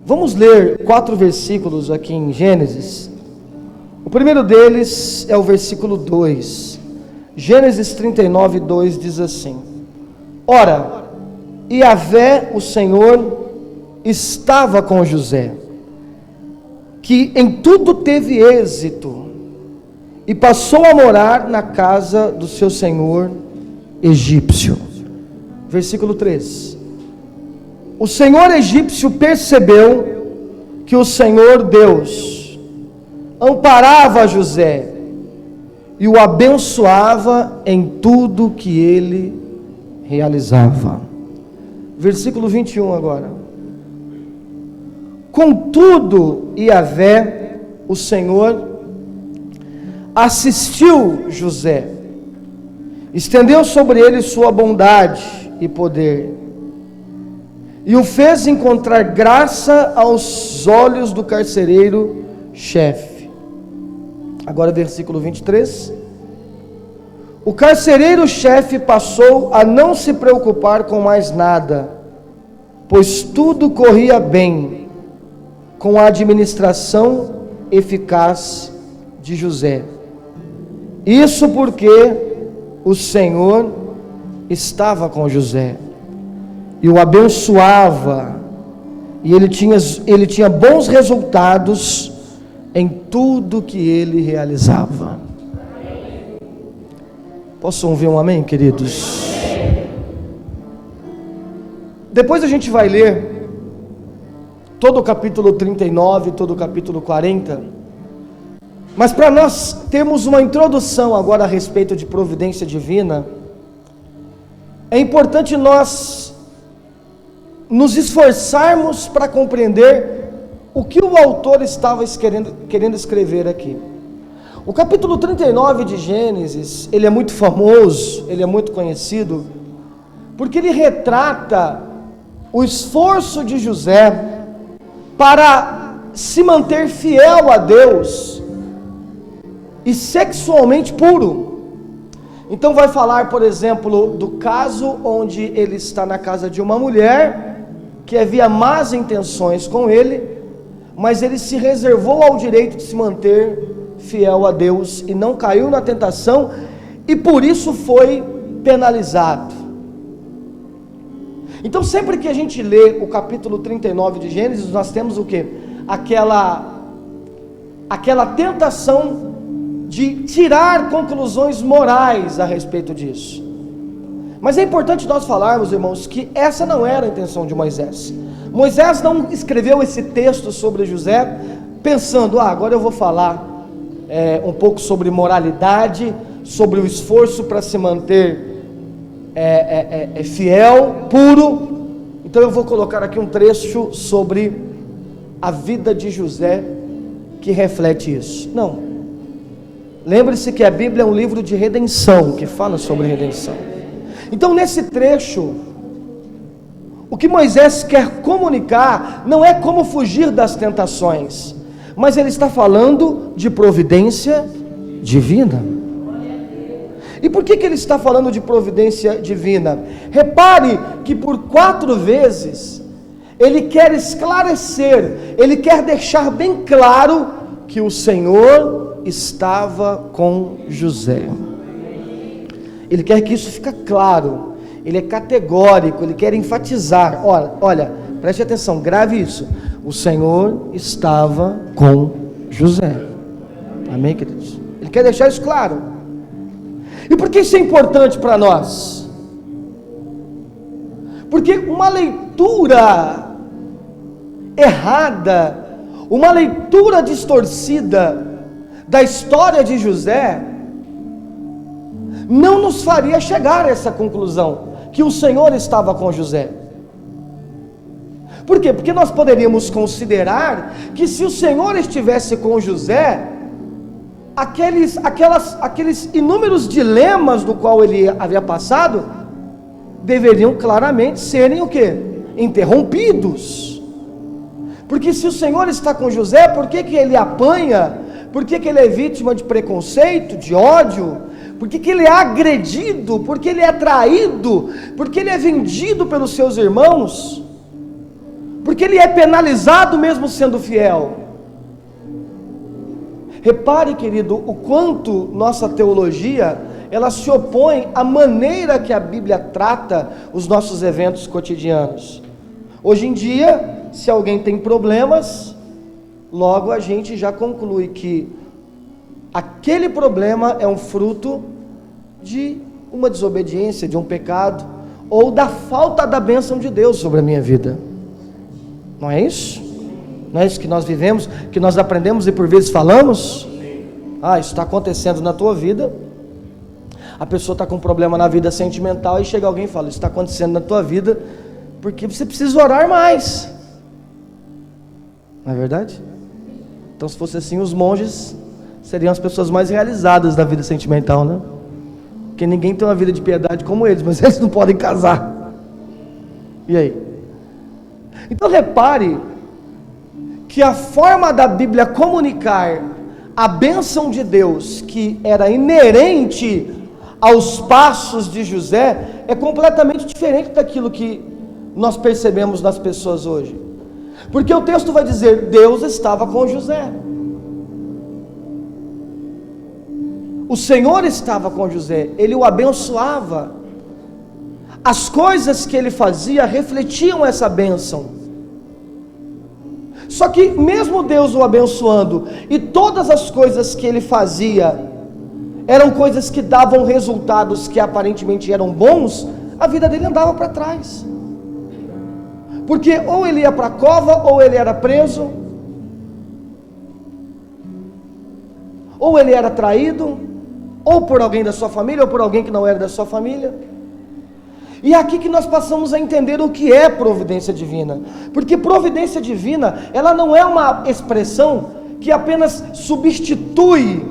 Vamos ler 4 versículos aqui em Gênesis. O primeiro deles é o versículo 2. Gênesis 39, 2 diz assim: Ora, Yahvé, o Senhor, estava com José, que em tudo teve êxito, e passou a morar na casa do seu senhor egípcio. Versículo 3: O senhor egípcio percebeu que o Senhor Deus amparava José e o abençoava em tudo que ele realizava. Versículo 21 agora: Contudo, Yahvé, o Senhor, assistiu José, estendeu sobre ele sua bondade e poder, e o fez encontrar graça aos olhos do carcereiro-chefe. Agora versículo 23. O carcereiro-chefe passou a não se preocupar com mais nada, pois tudo corria bem com a administração eficaz de José. Isso porque o Senhor estava com José e o abençoava, e ele tinha bons resultados em tudo que ele realizava. Posso ouvir um amém, queridos? Depois a gente vai ler todo o capítulo 39, todo o capítulo 40, mas para nós termos uma introdução agora a respeito de providência divina, é importante nós nos esforçarmos para compreender o que o autor estava querendo escrever aqui. O capítulo 39 de Gênesis, ele é muito famoso, ele é muito conhecido, porque ele retrata o esforço de José para se manter fiel a Deus e sexualmente puro. Então vai falar, por exemplo, do caso onde ele está na casa de uma mulher que havia más intenções com ele, mas ele se reservou ao direito de se manter fiel a Deus e não caiu na tentação, e por isso foi penalizado. Então sempre que a gente lê o capítulo 39 de Gênesis, nós temos o quê? Aquela tentação de tirar conclusões morais a respeito disso. Mas é importante nós falarmos, irmãos, que essa não era a intenção de Moisés. Moisés não escreveu esse texto sobre José pensando, agora eu vou falar um pouco sobre moralidade, sobre o esforço para se manter fiel, puro. Então eu vou colocar aqui um trecho sobre a vida de José que reflete isso. Não. Lembre-se que a Bíblia é um livro de redenção, que fala sobre redenção. Então nesse trecho, o que Moisés quer comunicar não é como fugir das tentações, mas ele está falando de providência divina. E por que ele está falando de providência divina? Repare que por 4 vezes ele quer esclarecer, ele quer deixar bem claro que o Senhor estava com José. Ele quer que isso fique claro, ele é categórico, ele quer enfatizar. Olha, preste atenção, grave isso: o Senhor estava com José. Amém, queridos? Ele quer deixar isso claro. E por que isso é importante para nós? Porque uma leitura errada, uma leitura distorcida da história de José não nos faria chegar a essa conclusão, que o Senhor estava com José. Por quê? Porque nós poderíamos considerar que se o Senhor estivesse com José, aqueles inúmeros dilemas do qual ele havia passado, deveriam claramente serem o quê? Interrompidos. Porque se o Senhor está com José, por que ele apanha? Por que ele é vítima de preconceito, de ódio? Por que ele é agredido? Por que ele é traído? Por que ele é vendido pelos seus irmãos? porque ele é penalizado mesmo sendo fiel. Repare, querido, o quanto nossa teologia, ela se opõe à maneira que a Bíblia trata os nossos eventos cotidianos. Hoje em dia, se alguém tem problemas, logo a gente já conclui que aquele problema é um fruto de uma desobediência, de um pecado, ou da falta da bênção de Deus sobre a minha vida. Não é isso? Não é isso que nós vivemos, que nós aprendemos e por vezes falamos? Isso está acontecendo na tua vida. A pessoa está com um problema na vida sentimental e chega alguém e fala, isso está acontecendo na tua vida porque você precisa orar mais. Não é verdade? Então, se fosse assim, os monges seriam as pessoas mais realizadas da vida sentimental, né? Porque ninguém tem uma vida de piedade como eles, mas eles não podem casar. E aí? Então repare que a forma da Bíblia comunicar a bênção de Deus, que era inerente aos passos de José, é completamente diferente daquilo que nós percebemos nas pessoas hoje. Porque o texto vai dizer, Deus estava com José. O Senhor estava com José, Ele o abençoava. As coisas que ele fazia refletiam essa bênção. Só que mesmo Deus o abençoando, e todas as coisas que ele fazia, eram coisas que davam resultados que aparentemente eram bons, a vida dele andava para trás. Porque ou ele ia para a cova, ou ele era preso, ou ele era traído, ou por alguém da sua família, ou por alguém que não era da sua família. E é aqui que nós passamos a entender o que é providência divina. Porque providência divina, ela não é uma expressão que apenas substitui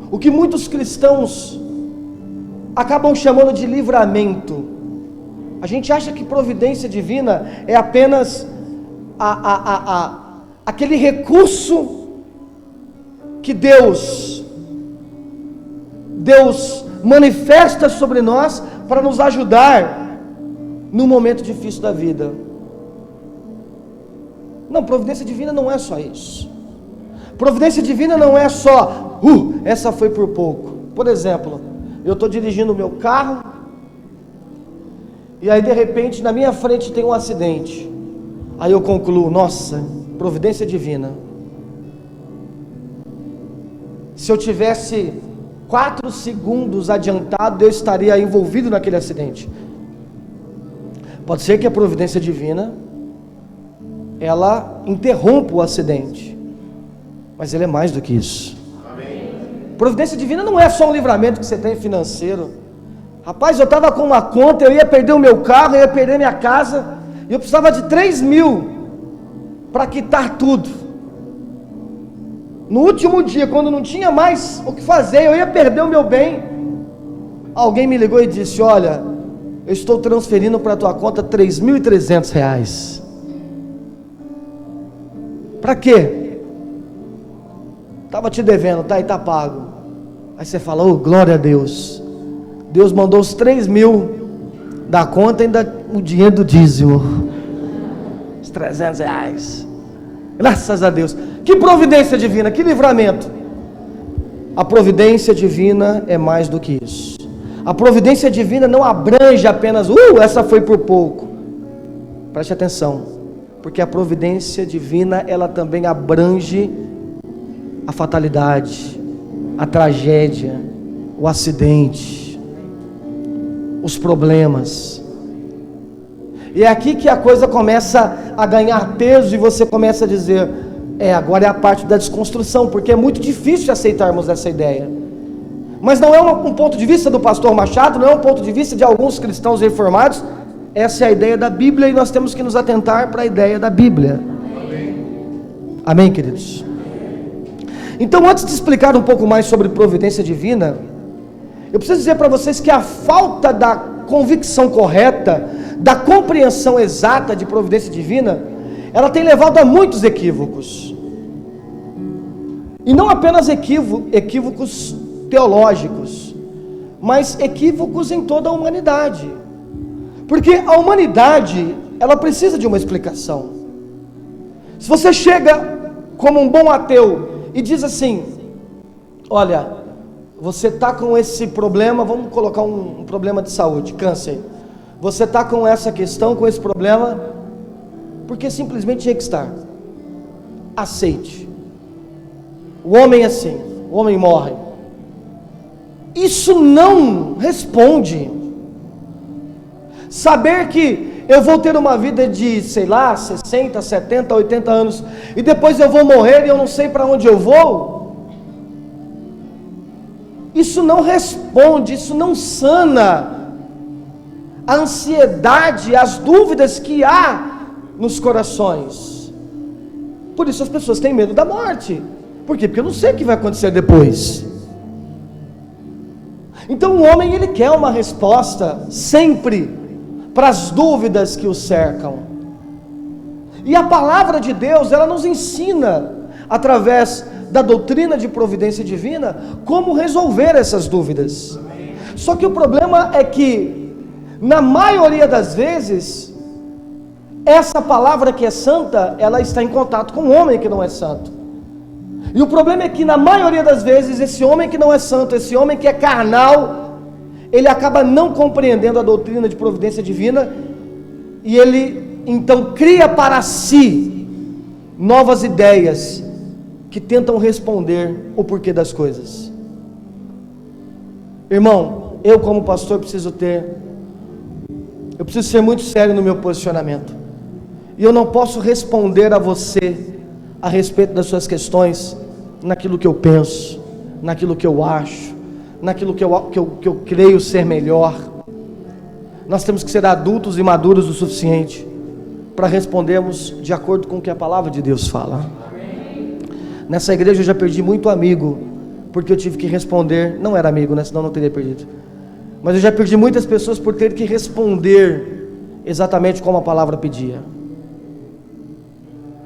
o que muitos cristãos acabam chamando de livramento. A gente acha que providência divina é apenas aquele recurso que Deus manifesta sobre nós para nos ajudar no momento difícil da vida. Não, providência divina não é só isso. Providência divina não é só, essa foi por pouco. Por exemplo, eu estou dirigindo o meu carro, e aí de repente na minha frente tem um acidente. Aí eu concluo, nossa, providência divina. Se eu tivesse 4 segundos adiantado, eu estaria envolvido naquele acidente. Pode ser que a providência divina, ela interrompa o acidente, mas ele é mais do que isso. Amém. Providência divina não é só um livramento que você tem financeiro. Rapaz, eu estava com uma conta, eu ia perder o meu carro, eu ia perder minha casa, e eu precisava de 3.000 para quitar tudo. No último dia, quando não tinha mais o que fazer, eu ia perder o meu bem. Alguém me ligou e disse, olha, eu estou transferindo para a tua conta R$3.300. Para quê? Estava te devendo, tá? E tá pago. Aí você fala, glória a Deus. Deus mandou os 3.000 da conta e ainda o dinheiro do dízimo. Os R$300. Graças a Deus. Que providência divina, que livramento. A providência divina é mais do que isso. A providência divina não abrange apenas, essa foi por pouco. Preste atenção, porque a providência divina, ela também abrange a fatalidade, a tragédia, o acidente, os problemas. E é aqui que a coisa começa a ganhar peso e você começa a dizer, agora é a parte da desconstrução, porque é muito difícil aceitarmos essa ideia. Mas não é um ponto de vista do pastor Machado, não é um ponto de vista de alguns cristãos reformados. Essa é a ideia da Bíblia e nós temos que nos atentar para a ideia da Bíblia. Amém, queridos? Então, antes de explicar um pouco mais sobre providência divina, eu preciso dizer para vocês que a falta da convicção correta, da compreensão exata de providência divina, ela tem levado a muitos equívocos. E não apenas equívocos teológicos, mas equívocos em toda a humanidade. Porque a humanidade, ela precisa de uma explicação. Se você chega como um bom ateu e diz assim: olha, você está com esse problema, vamos colocar um problema de saúde, câncer. Você está com essa questão, com esse problema, porque simplesmente tinha que estar. Aceite. O homem é assim, o homem morre. Isso não responde. Saber que eu vou ter uma vida de, sei lá, 60, 70, 80 anos, e depois eu vou morrer e eu não sei para onde eu vou, isso não responde, isso não sana a ansiedade, as dúvidas que há nos corações. Por isso as pessoas têm medo da morte. Por quê? Porque eu não sei o que vai acontecer depois. Então o homem, ele quer uma resposta sempre para as dúvidas que o cercam. E a palavra de Deus, ela nos ensina, através da doutrina de providência divina, como resolver essas dúvidas. Só que o problema é que, na maioria das vezes, essa palavra que é santa, ela está em contato com o homem que não é santo. E o problema é que, na maioria das vezes, esse homem que não é santo, esse homem que é carnal, ele acaba não compreendendo a doutrina de providência divina, e ele então cria para si novas ideias que tentam responder o porquê das coisas. Irmão, eu como pastor preciso ser muito sério no meu posicionamento, e eu não posso responder a você a respeito das suas questões naquilo que eu penso, naquilo que eu acho, naquilo que eu creio ser melhor. Nós temos que ser adultos e maduros o suficiente para respondermos de acordo com o que a palavra de Deus fala. Nessa igreja eu já perdi muito amigo, porque eu tive que responder, não era amigo, né? Senão não teria perdido, mas eu já perdi muitas pessoas por ter que responder exatamente como a palavra pedia.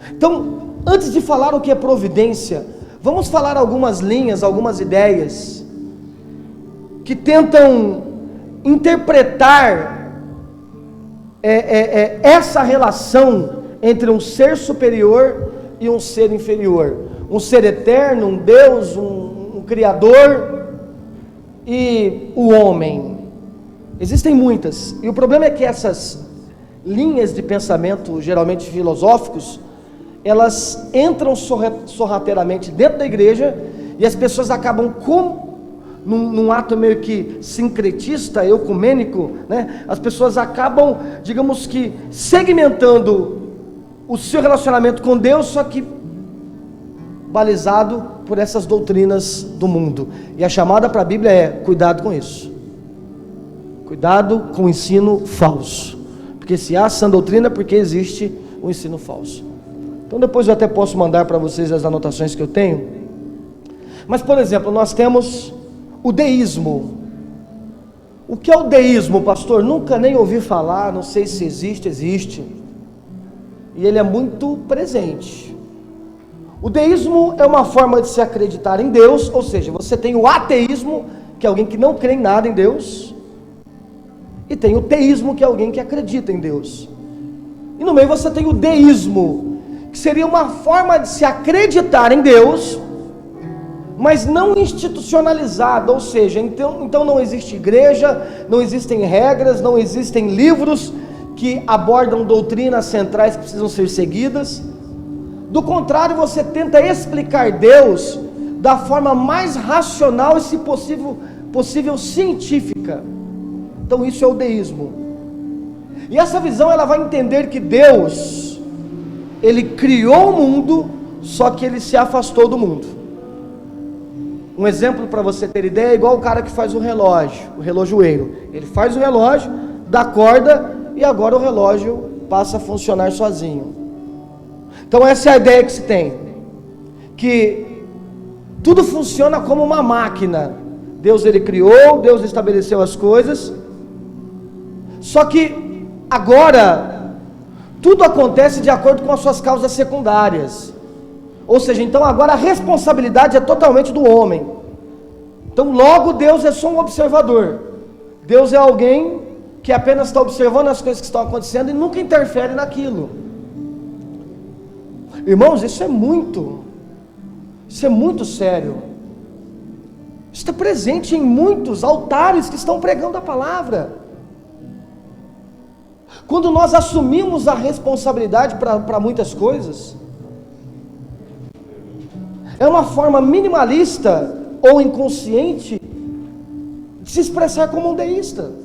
Então, antes de falar o que é providência, vamos falar algumas linhas, algumas ideias que tentam interpretar essa relação entre um ser superior e um ser inferior, um ser eterno, um Deus, um Criador e o homem. Existem muitas, e o problema é que essas linhas de pensamento, geralmente filosóficos, elas entram sorrateiramente dentro da igreja, e as pessoas acabam num ato meio que sincretista, ecumênico, né? As pessoas acabam, digamos que, segmentando o seu relacionamento com Deus, só que balizado por essas doutrinas do mundo. E a chamada para a Bíblia é: cuidado com isso, cuidado com o ensino falso, porque se há sã doutrina, porque existe o ensino falso. Então depois eu até posso mandar para vocês as anotações que eu tenho. Mas, por exemplo, nós temos o deísmo. O que é o deísmo, pastor? Nunca nem ouvi falar, não sei se existe. E ele é muito presente. O deísmo é uma forma de se acreditar em Deus, ou seja, você tem o ateísmo, que é alguém que não crê em nada em Deus, e tem o teísmo, que é alguém que acredita em Deus. E no meio você tem o deísmo, que seria uma forma de se acreditar em Deus, mas não institucionalizada, ou seja, então não existe igreja, não existem regras, não existem livros que abordam doutrinas centrais que precisam ser seguidas. Do contrário, você tenta explicar Deus da forma mais racional e, se possível científica. Então isso é o deísmo. E essa visão, ela vai entender que Deus, Ele criou o mundo, só que Ele se afastou do mundo. Um exemplo para você ter ideia, é igual o cara que faz o relojoeiro. Ele faz o relógio, dá corda, e agora o relógio passa a funcionar sozinho. Então essa é a ideia que se tem, que tudo funciona como uma máquina. Deus, Ele criou, Deus estabeleceu as coisas, só que agora tudo acontece de acordo com as suas causas secundárias. Ou seja, então agora a responsabilidade é totalmente do homem. Então logo Deus é só um observador. Deus é alguém que apenas está observando as coisas que estão acontecendo e nunca interfere naquilo. Irmãos, isso é muito sério. Isso está presente em muitos altares que estão pregando a palavra. Quando nós assumimos a responsabilidade para muitas coisas, é uma forma minimalista ou inconsciente de se expressar como um deísta.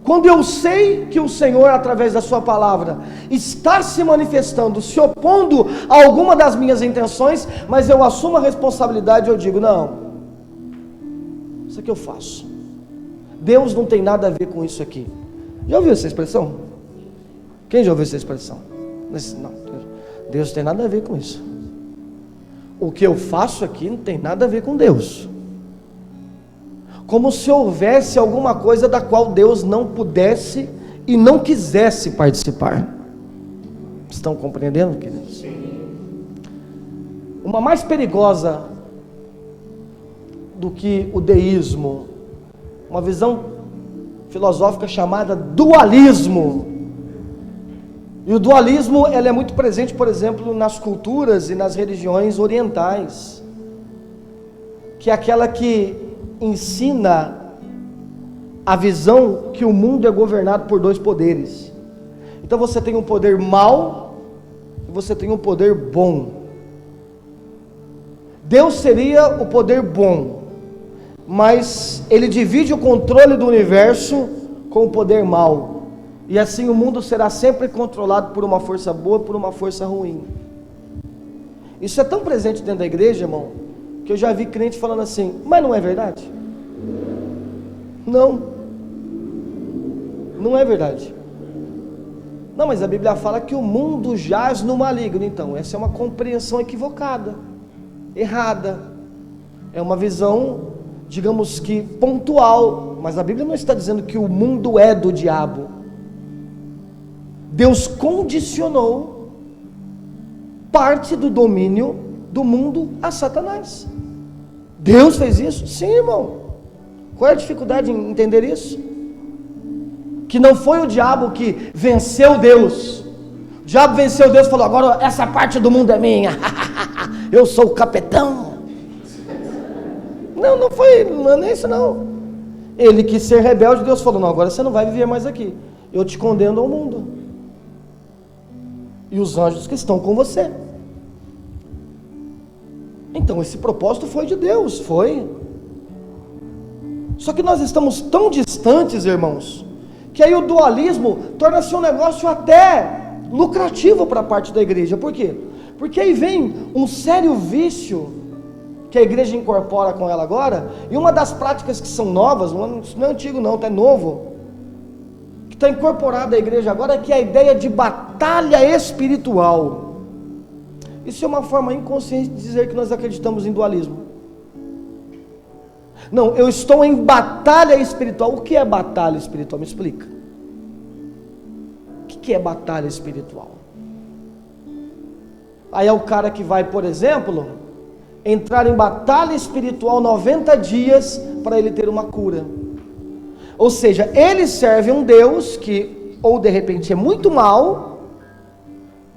Quando eu sei que o Senhor, através da sua palavra, está se manifestando, se opondo a alguma das minhas intenções, mas eu assumo a responsabilidade e eu digo, não, isso aqui eu faço. Deus não tem nada a ver com isso aqui. Já ouviu essa expressão? Quem já ouviu essa expressão? Não, Deus não tem nada a ver com isso. O que eu faço aqui não tem nada a ver com Deus. Como se houvesse alguma coisa da qual Deus não pudesse e não quisesse participar. Estão compreendendo, queridos? Uma mais perigosa do que o deísmo, uma visão filosófica chamada dualismo. E o dualismo, ela é muito presente, por exemplo, nas culturas e nas religiões orientais, que é aquela que ensina a visão que o mundo é governado por dois poderes. Então você tem um poder mau e você tem um poder bom. Deus seria o poder bom, mas ele divide o controle do universo com o poder mau. E assim o mundo será sempre controlado por uma força boa, por uma força ruim. Isso é tão presente dentro da igreja, irmão, que eu já vi crente falando assim, mas não é verdade? Não é verdade. Não, mas a Bíblia fala que o mundo jaz no maligno. Então, essa é uma compreensão equivocada, errada. É uma visão, digamos que pontual, mas a Bíblia não está dizendo que o mundo é do diabo. Deus condicionou parte do domínio do mundo a Satanás. Deus fez isso? Sim, irmão. Qual é a dificuldade em entender isso? Que não foi o diabo que venceu Deus. O diabo venceu Deus e falou, agora essa parte do mundo é minha. Eu sou o capitão. Não foi, não é isso não. Ele quis ser rebelde, Deus falou, não, agora você não vai viver mais aqui. Eu te condeno ao mundo. E os anjos que estão com você. Então esse propósito foi de Deus, foi. Só que nós estamos tão distantes, irmãos, que aí o dualismo torna-se um negócio até lucrativo para a parte da igreja. Por quê? Porque aí vem um sério vício que a igreja incorpora com ela agora, e uma das práticas que são novas, não é antigo não, é novo, que está incorporada à igreja agora, é que é a ideia de batalha espiritual. Isso é uma forma inconsciente de dizer que nós acreditamos em dualismo. Não, eu estou em batalha espiritual. O que é batalha espiritual? Me explica. O que é batalha espiritual? Aí é o cara que vai, por exemplo, entrar em batalha espiritual 90 dias para ele ter uma cura. Ou seja, ele serve um Deus que, ou de repente é muito mal,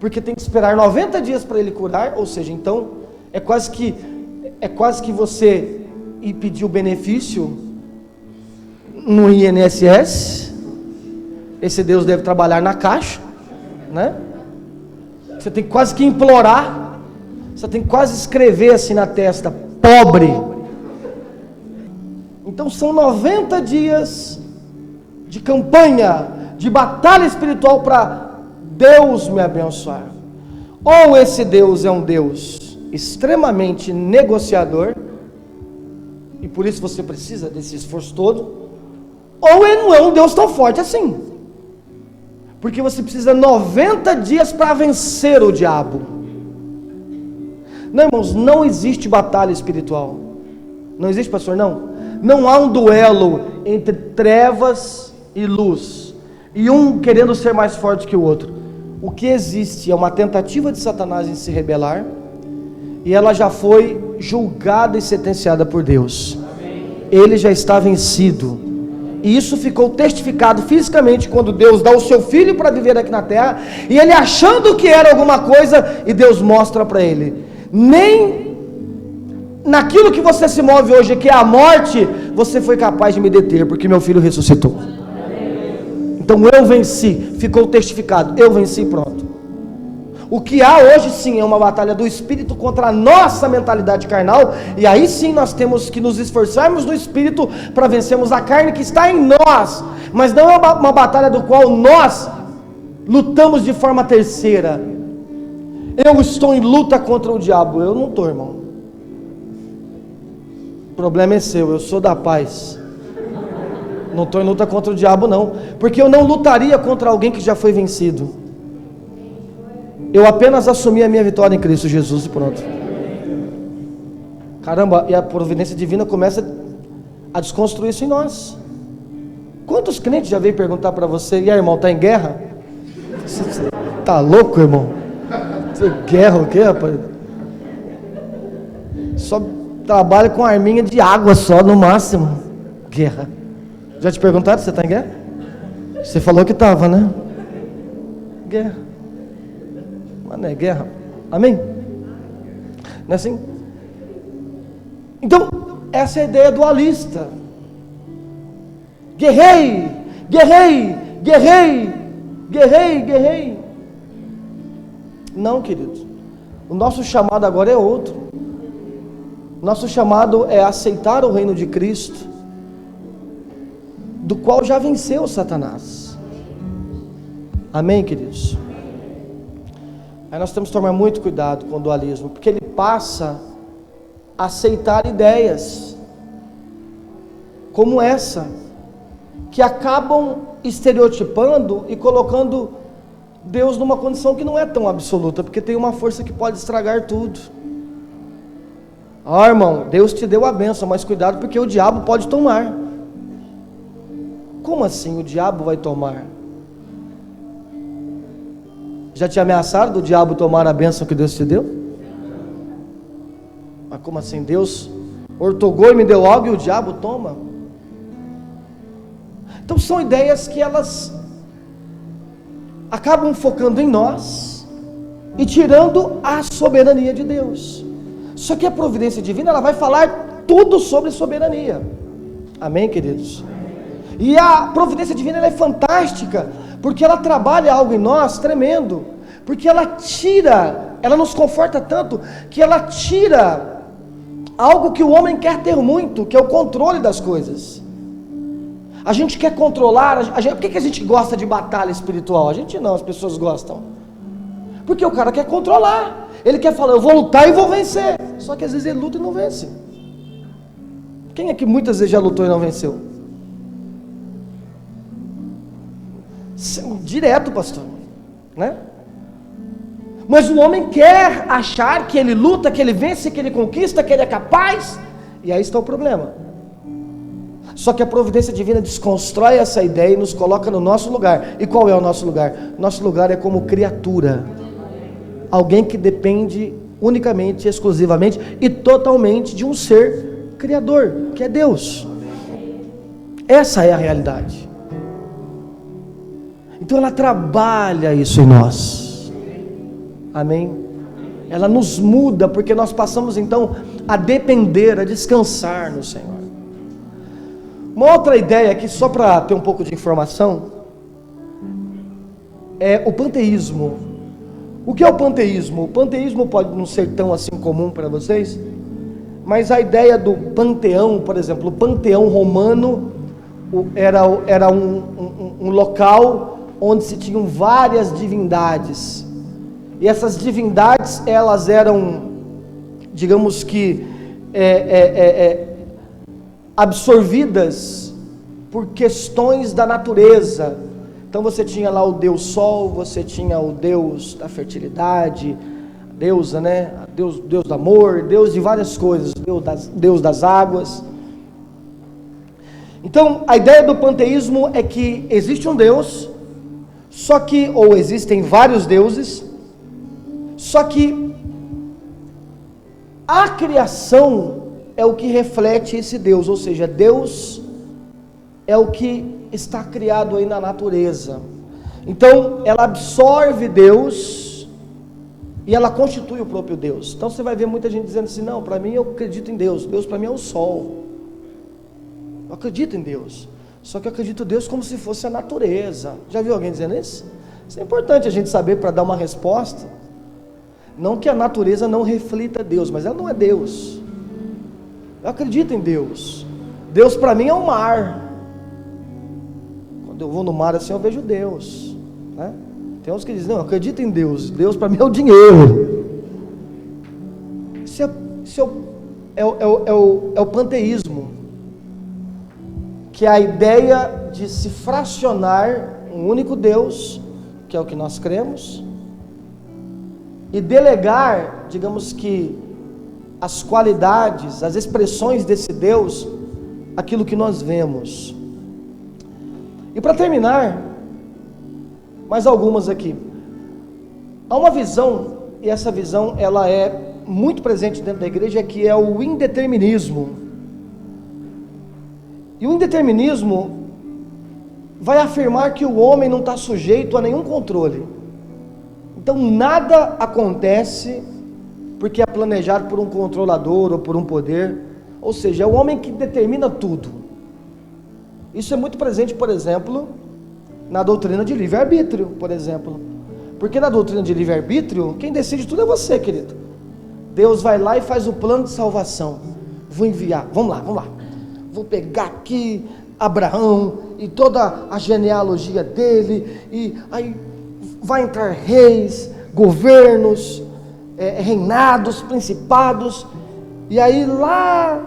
porque tem que esperar 90 dias para ele curar. Ou seja, então é quase que você ir pedir o benefício no INSS. Esse Deus deve trabalhar na caixa, né? Você tem quase que implorar, você tem que quase escrever assim na testa, pobre. Então são 90 dias de campanha, de batalha espiritual para Deus me abençoar. Ou esse Deus é um Deus extremamente negociador, e por isso você precisa desse esforço todo, ou ele não é um Deus tão forte assim, porque você precisa 90 dias para vencer o diabo. Não, irmãos, não existe batalha espiritual. Não existe, pastor? Não há um duelo entre trevas e luz, e um querendo ser mais forte que o outro. O que existe é uma tentativa de Satanás em se rebelar, e ela já foi julgada e sentenciada por Deus. Ele já está vencido. E isso ficou testificado fisicamente quando Deus dá o seu filho para viver aqui na terra, e ele achando que era alguma coisa, e Deus mostra para ele: nem naquilo que você se move hoje, que é a morte, você foi capaz de me deter, porque meu filho ressuscitou. Então eu venci, ficou testificado, eu venci, pronto. O que há hoje sim é uma batalha do Espírito contra a nossa mentalidade carnal, e aí sim nós temos que nos esforçarmos no Espírito para vencermos a carne que está em nós, mas não é uma batalha do qual nós lutamos de forma terceira. Eu estou em luta contra o diabo. Eu não estou, irmão. O problema é seu, eu sou da paz. Não estou em luta contra o diabo não, porque eu não lutaria contra alguém que já foi vencido. Eu apenas assumi a minha vitória em Cristo Jesus e pronto. Caramba, e a providência divina começa a desconstruir isso em nós. Quantos crentes já veio perguntar para você: e aí, irmão, está em guerra? Você tá louco, irmão? Guerra o quê, rapaz? Só trabalha com arminha de água só, no máximo. Guerra. Já te perguntaram se você está em guerra? Você falou que estava, né? Guerra. Mas não é guerra. Amém? Não é assim? Então, essa é a ideia dualista. Guerrei, guerrei, guerrei, guerrei, guerrei. Não, queridos. O nosso chamado agora é outro. Nosso chamado é aceitar o reino de Cristo, do qual já venceu Satanás. Amém, queridos? Aí nós temos que tomar muito cuidado com o dualismo, porque ele passa a aceitar ideias como essa, que acabam estereotipando e colocando Deus numa condição que não é tão absoluta, porque tem uma força que pode estragar tudo. Irmão, Deus te deu a bênção, mas cuidado, porque o diabo pode tomar. Como assim o diabo vai tomar? Já te ameaçaram do diabo tomar a bênção que Deus te deu? Mas como assim? Deus ortogou e me deu algo e o diabo toma? Então são ideias que elas acabam focando em nós e tirando a soberania de Deus. Só que a providência divina, ela vai falar tudo sobre soberania. Amém, queridos? E a providência divina, ela é fantástica, porque ela trabalha algo em nós tremendo, porque ela tira, ela nos conforta tanto, que ela tira algo que o homem quer ter muito, que é o controle das coisas. A gente quer controlar, por que a gente gosta de batalha espiritual? A gente não, as pessoas gostam. Porque o cara quer controlar, ele quer falar: eu vou lutar e vou vencer. Só que às vezes ele luta e não vence. Quem é que muitas vezes já lutou e não venceu? Direto, pastor, né? Mas o homem quer achar que ele luta, que ele vence, que ele conquista, que ele é capaz, e aí está o problema. Só que a providência divina desconstrói essa ideia e nos coloca no nosso lugar. E qual é o nosso lugar? Nosso lugar é como criatura, alguém que depende unicamente, exclusivamente e totalmente de um ser criador, que é Deus. Essa é a realidade. Então ela trabalha isso em nós. Amém? Ela nos muda, porque nós passamos então a depender, a descansar no Senhor. Uma outra ideia aqui, só para ter um pouco de informação, é o panteísmo. O que é o panteísmo? O panteísmo pode não ser tão assim comum para vocês, mas a ideia do panteão, por exemplo, o panteão romano era um local onde se tinham várias divindades, e essas divindades, elas eram, digamos que, absorvidas por questões da natureza. Então você tinha lá o Deus Sol, você tinha o Deus da fertilidade, a deusa, né? Deus do amor, Deus de várias coisas, Deus das águas. Então a ideia do panteísmo é que existe um Deus, só que, ou existem vários deuses, só que a criação é o que reflete esse Deus, ou seja, Deus é o que está criado aí na natureza. Então, ela absorve Deus e ela constitui o próprio Deus. Então, você vai ver muita gente dizendo assim: não, para mim eu acredito em Deus. Deus para mim é o sol. Eu acredito em Deus. Só que eu acredito em Deus como se fosse a natureza. Já viu alguém dizendo isso? Isso é importante a gente saber para dar uma resposta. Não que a natureza não reflita Deus, mas ela não é Deus. Eu acredito em Deus. Deus para mim é o mar. Quando eu vou no mar assim eu vejo Deus, né? Tem uns que dizem: não, eu acredito em Deus. Deus para mim é o dinheiro. Isso é o panteísmo, que é a ideia de se fracionar um único Deus, que é o que nós cremos, e delegar, digamos que, as qualidades, as expressões desse Deus, aquilo que nós vemos. E para terminar, mais algumas aqui. Há uma visão, e essa visão ela é muito presente dentro da igreja, que é o indeterminismo. E o indeterminismo vai afirmar que o homem não está sujeito a nenhum controle. Então nada acontece porque é planejado por um controlador ou por um poder. Ou seja, é o homem que determina tudo. Isso é muito presente, por exemplo, na doutrina de livre-arbítrio, por exemplo. Porque na doutrina de livre-arbítrio, quem decide tudo é você, querido. Deus vai lá e faz o plano de salvação. Vou enviar, vamos lá. Vou pegar aqui Abraão e toda a genealogia dele, e aí vai entrar reis, governos, reinados, principados, e aí lá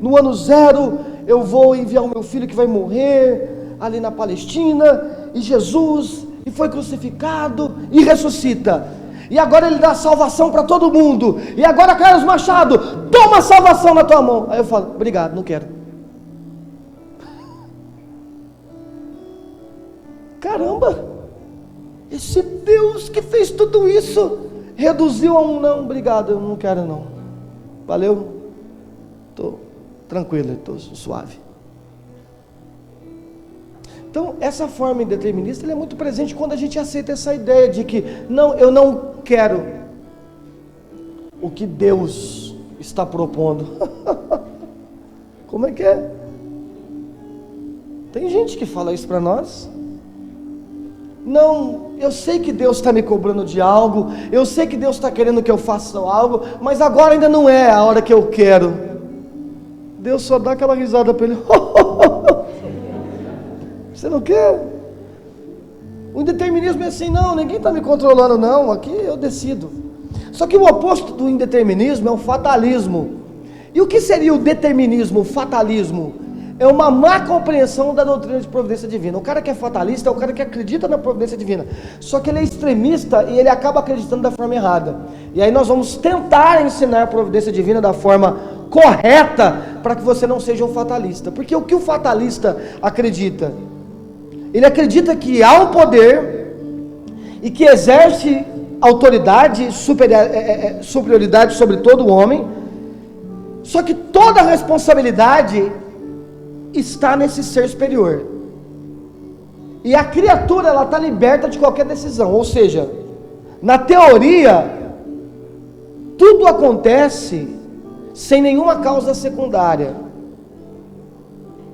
no ano 0 eu vou enviar o meu filho que vai morrer ali na Palestina, e Jesus, e foi crucificado e ressuscita, e agora ele dá salvação para todo mundo, e agora Carlos Machado, toma a salvação na tua mão. Aí eu falo: obrigado, não quero. Caramba, esse Deus que fez tudo isso reduziu a um não, obrigado, eu não quero não, valeu, estou tranquilo, estou suave. Então essa forma indeterminista ela é muito presente quando a gente aceita essa ideia de que não, eu não quero o que Deus está propondo. Como é que é? Tem gente que fala isso para nós. Não, eu sei que Deus está me cobrando de algo, eu sei que Deus está querendo que eu faça algo, mas agora ainda não é a hora que eu quero. Deus só dá aquela risada para ele. Você não quer? O indeterminismo é assim: não, ninguém está me controlando não, aqui eu decido. Só que o oposto do indeterminismo é o fatalismo. E o que seria o determinismo, o fatalismo? É uma má compreensão da doutrina de providência divina. O cara que é fatalista é o cara que acredita na providência divina, só que ele é extremista e ele acaba acreditando da forma errada. E aí nós vamos tentar ensinar a providência divina da forma correta, para que você não seja um fatalista. Porque o que o fatalista acredita? Ele acredita que há um poder e que exerce autoridade, superioridade sobre todo o homem, só que toda a responsabilidade está nesse ser superior, e a criatura ela está liberta de qualquer decisão. Ou seja, na teoria tudo acontece sem nenhuma causa secundária.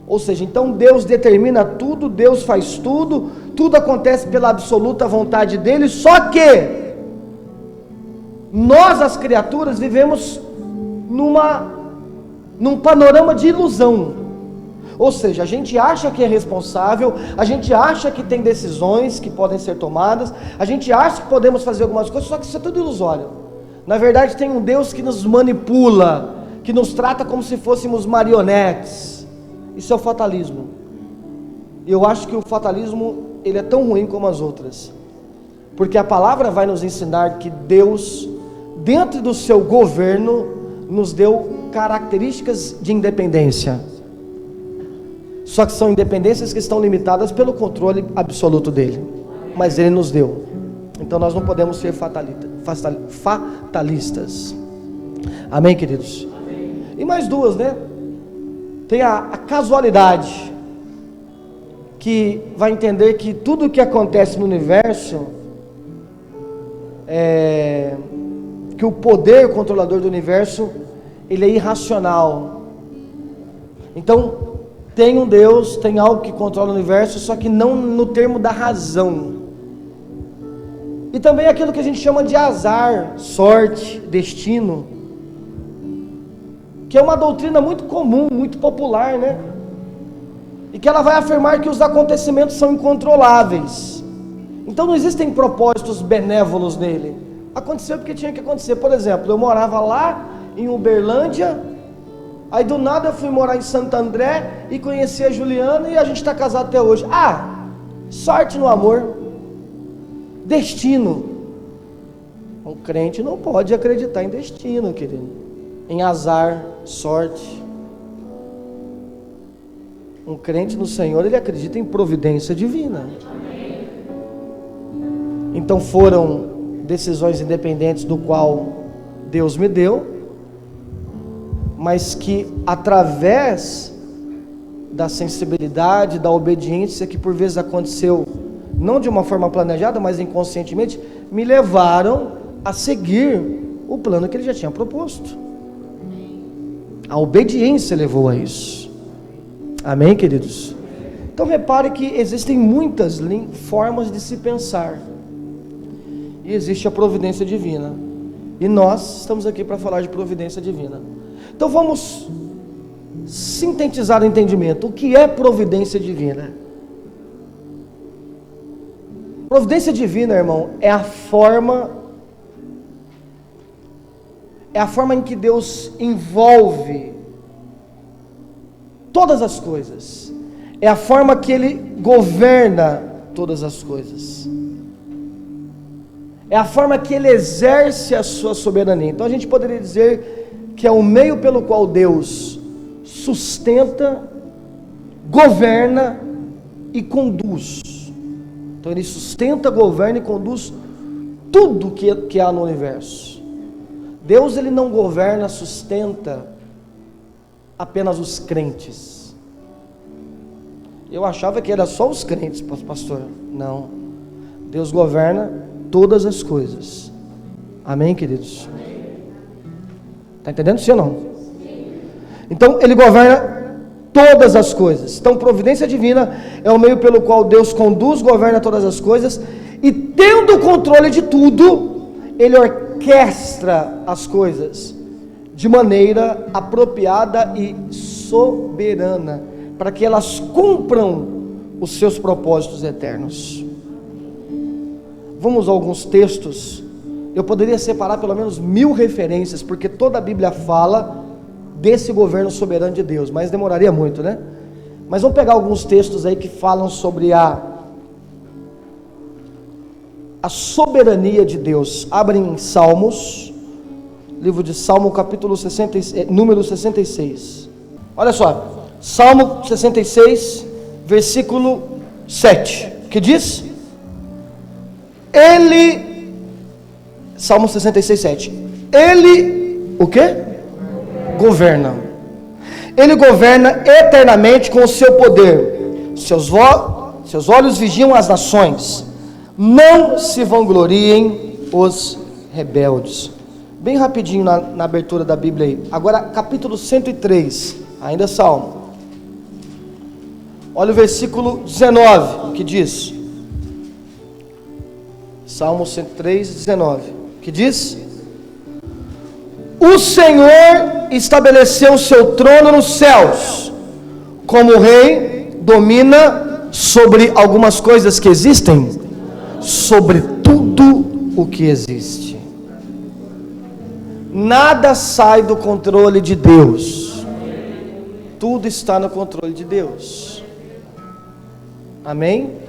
Ou seja, então Deus determina tudo, Deus faz tudo, tudo acontece pela absoluta vontade dele. Só que nós, as criaturas, vivemos num panorama de ilusão. Ou seja, a gente acha que é responsável, a gente acha que tem decisões que podem ser tomadas, a gente acha que podemos fazer algumas coisas, só que isso é tudo ilusório. Na verdade tem um Deus que nos manipula, que nos trata como se fôssemos marionetes. Isso é o fatalismo. E eu acho que o fatalismo ele é tão ruim como as outras, porque a palavra vai nos ensinar que Deus, dentro do seu governo, nos deu características de independência. Só que são independências que estão limitadas pelo controle absoluto dele, mas ele nos deu. Então nós não podemos ser fatalistas. Amém, queridos? Amém. E mais duas, né? Tem a casualidade. que vai entender que tudo o que acontece no universo, que o poder controlador do universo, ele é irracional. Então, tem um Deus, tem algo que controla o universo, só que não no termo da razão. E também aquilo que a gente chama de azar, sorte, destino, que é uma doutrina muito comum, muito popular, né? E que ela vai afirmar que os acontecimentos são incontroláveis. Então não existem propósitos benévolos nele. Aconteceu porque tinha que acontecer. Por exemplo, eu morava lá em Uberlândia, aí do nada eu fui morar em Santo André e conheci a Juliana e a gente está casado até hoje. Sorte no amor, destino. Um crente não pode acreditar em destino, querido, em azar, sorte. Um crente no Senhor, ele acredita em providência divina. Então foram decisões independentes do qual Deus me deu, mas que através da sensibilidade, da obediência, que por vezes aconteceu não de uma forma planejada, mas inconscientemente, me levaram a seguir o plano que Ele já tinha proposto. A obediência levou a isso. Amém, queridos? Então repare que existem muitas formas de se pensar, e existe a providência divina, e nós estamos aqui para falar de providência divina. Então vamos sintetizar o entendimento. O que é providência divina? Providência divina, irmão, é a forma em que Deus envolve todas as coisas, é a forma que Ele governa todas as coisas, é a forma que Ele exerce a sua soberania. Então a gente poderia dizer que é o meio pelo qual Deus sustenta, governa e conduz. Então Ele sustenta, governa e conduz tudo que há no universo. Deus, Ele não governa, sustenta apenas os crentes. Eu achava que era só os crentes, pastor. Não. Deus governa todas as coisas. Amém, queridos? Está entendendo, sim ou não? Então, Ele governa todas as coisas. Então, providência divina é o meio pelo qual Deus conduz, governa todas as coisas, e tendo o controle de tudo, Ele orquestra as coisas de maneira apropriada e soberana, para que elas cumpram os seus propósitos eternos. Vamos a alguns textos. Eu poderia separar pelo menos 1000 referências, porque toda a Bíblia fala desse governo soberano de Deus, mas demoraria muito, né? Mas vamos pegar alguns textos aí que falam sobre a soberania de Deus. Abrem em Salmos, livro de Salmo, capítulo 60, número 66. Olha só, Salmo 66, versículo 7, que diz? Salmo 66, 7. Ele, o quê? Governa. Ele governa eternamente com o seu poder. Seus olhos vigiam as nações. Não se vangloriem os rebeldes. Bem rapidinho na abertura da Bíblia aí. Agora capítulo 103, ainda Salmo. Olha o versículo 19, que diz. Salmo 103, 19, que diz: O Senhor estabeleceu o seu trono nos céus, como rei domina sobre algumas coisas que existem, sobre tudo o que existe. Nada sai do controle de Deus. Tudo está no controle de Deus. Amém?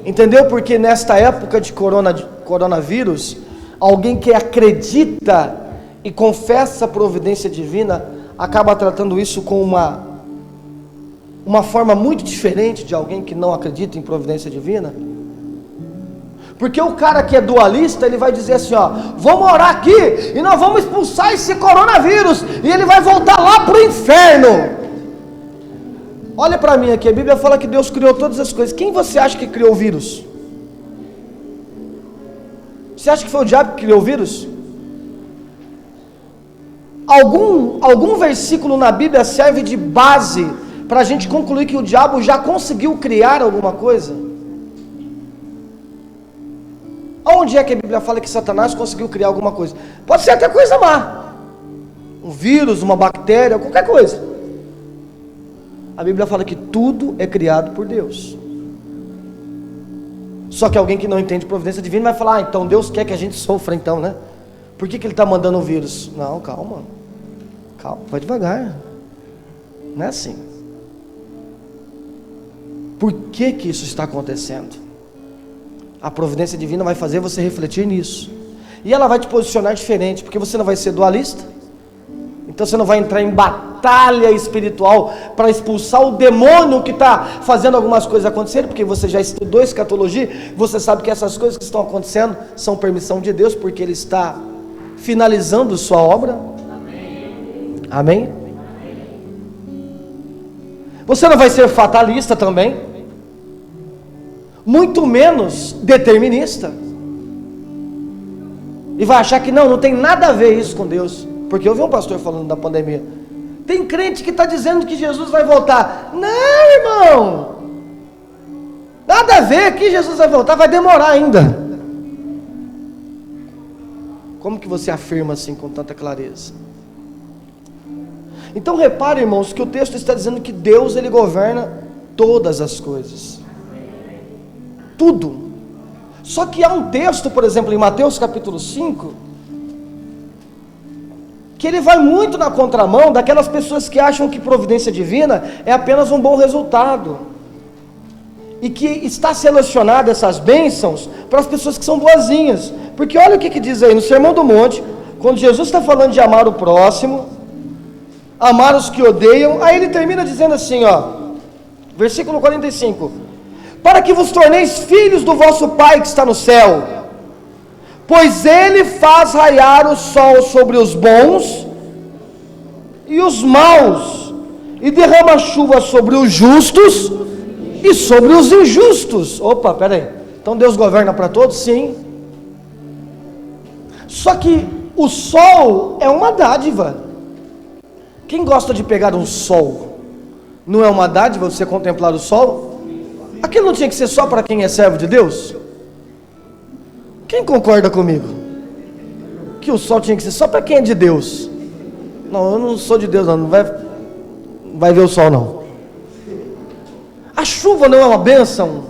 Entendeu porque nesta época de coronavírus, alguém que acredita e confessa a providência divina, acaba tratando isso com uma forma muito diferente de alguém que não acredita em providência divina? Porque o cara que é dualista, ele vai dizer assim, ó, vamos orar aqui e nós vamos expulsar esse coronavírus e ele vai voltar lá para o inferno. Olha para mim aqui, a Bíblia fala que Deus criou todas as coisas. Quem você acha que criou o vírus? Você acha que foi o diabo que criou o vírus? Algum versículo na Bíblia serve de base para a gente concluir que o diabo já conseguiu criar alguma coisa? Onde é que a Bíblia fala que Satanás conseguiu criar alguma coisa? Pode ser até coisa má, um vírus, uma bactéria, qualquer coisa. A Bíblia fala que tudo é criado por Deus. Só que alguém que não entende providência divina vai falar: então Deus quer que a gente sofra então, né? Por que Ele está mandando um vírus? Não, calma, vai devagar, não é assim. Por que isso está acontecendo? A providência divina vai fazer você refletir nisso, e ela vai te posicionar diferente, porque você não vai ser dualista, então você não vai entrar em batalha espiritual para expulsar o demônio que está fazendo algumas coisas acontecerem, porque você já estudou escatologia, você sabe que essas coisas que estão acontecendo são permissão de Deus, porque Ele está finalizando sua obra. Amém? Você não vai ser fatalista também, muito menos determinista, e vai achar que não tem nada a ver isso com Deus, porque eu vi um pastor falando da pandemia. Tem crente que está dizendo que Jesus vai voltar. Não, irmão, nada a ver, que Jesus vai voltar, vai demorar ainda. Como que você afirma assim com tanta clareza? Então repare, irmãos, que o texto está dizendo que Deus, Ele governa todas as coisas, tudo. Só que há um texto, por exemplo, em Mateus capítulo 5, que ele vai muito na contramão daquelas pessoas que acham que providência divina é apenas um bom resultado, e que está selecionado essas bênçãos para as pessoas que são boazinhas. Porque olha o que diz aí no Sermão do Monte, quando Jesus está falando de amar o próximo, amar os que odeiam, aí ele termina dizendo assim, versículo 45: para que vos torneis filhos do vosso Pai que está no céu, pois Ele faz raiar o sol sobre os bons e os maus, e derrama chuva sobre os justos e sobre os injustos. Opa, peraí, então Deus governa para todos? Sim. Só que o sol é uma dádiva. Quem gosta de pegar um sol? Não é uma dádiva você contemplar o sol? Aquilo não tinha que ser só para quem é servo de Deus? Quem concorda comigo? Que o sol tinha que ser só para quem é de Deus? Não, eu não sou de Deus, não vai ver o sol não. A chuva não é uma bênção?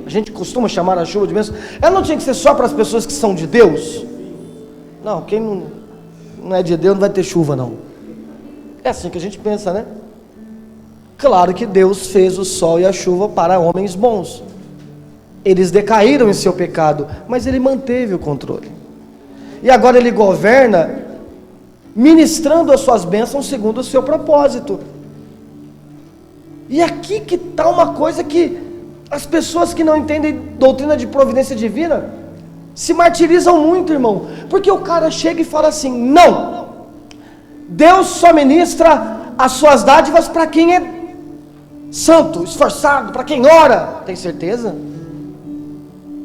A gente costuma chamar a chuva de bênção. Ela não tinha que ser só para as pessoas que são de Deus? Não, quem não é de Deus não vai ter chuva não. É assim que a gente pensa, né? Claro que Deus fez o sol e a chuva para homens bons. Eles decaíram em seu pecado, mas Ele manteve o controle. E agora Ele governa, ministrando as suas bênçãos segundo o seu propósito. E aqui que está uma coisa que as pessoas que não entendem doutrina de providência divina se martirizam muito, irmão. Porque o cara chega e fala assim: não, Deus só ministra as suas dádivas para quem é santo, esforçado, para quem ora. Tem certeza?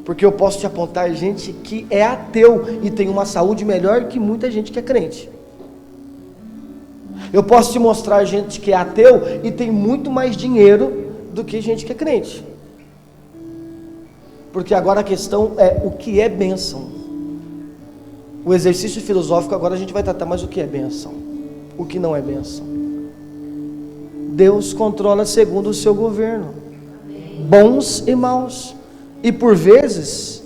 Porque eu posso te apontar gente que é ateu e tem uma saúde melhor que muita gente que é crente. Eu posso te mostrar gente que é ateu e tem muito mais dinheiro do que gente que é crente. Porque agora a questão é o que é bênção. O exercício filosófico agora a gente vai tratar mais o que é bênção, o que não é bênção. Deus controla segundo o seu governo, bons e maus. E por vezes,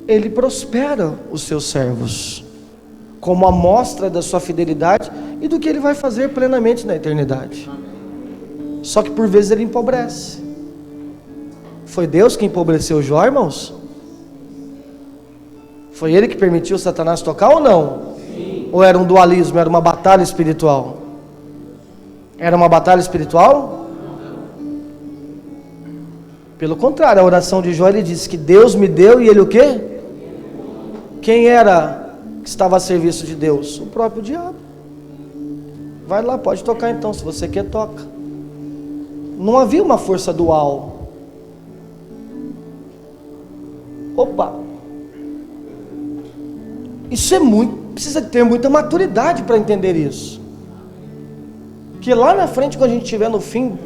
Ele prospera os seus servos, como amostra da sua fidelidade e do que Ele vai fazer plenamente na eternidade. Só que por vezes Ele empobrece. Foi Deus que empobreceu Jó, irmãos? Foi Ele que permitiu Satanás tocar ou não? Sim. Ou era um dualismo, era uma batalha espiritual? Era uma batalha espiritual? Pelo contrário, a oração de Jó, ele disse que Deus me deu e ele o quê? Quem era que estava a serviço de Deus? O próprio diabo. Vai lá, pode tocar então, se você quer, toca. não havia uma força dual. Opa! Isso precisa ter muita maturidade para entender isso. Que lá na frente, quando a gente estiver no fim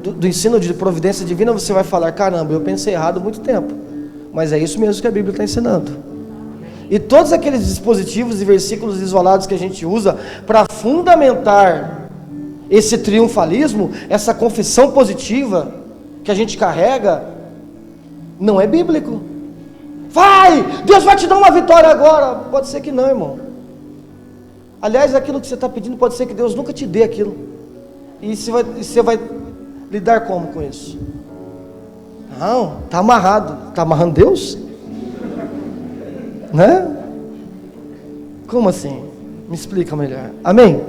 do ensino de providência divina, você vai falar: caramba, eu pensei errado há muito tempo. Mas é isso mesmo que a Bíblia está ensinando. E todos aqueles dispositivos e versículos isolados que a gente usa para fundamentar esse triunfalismo, essa confissão positiva que a gente carrega, não é bíblico. Vai, Deus vai te dar uma vitória agora. Pode ser que não, irmão. Aliás, aquilo que você está pedindo, pode ser que Deus nunca te dê aquilo. E você vai lidar como com isso? Não, está amarrado. Está amarrando Deus? Né? Como assim? Me explica melhor. Amém?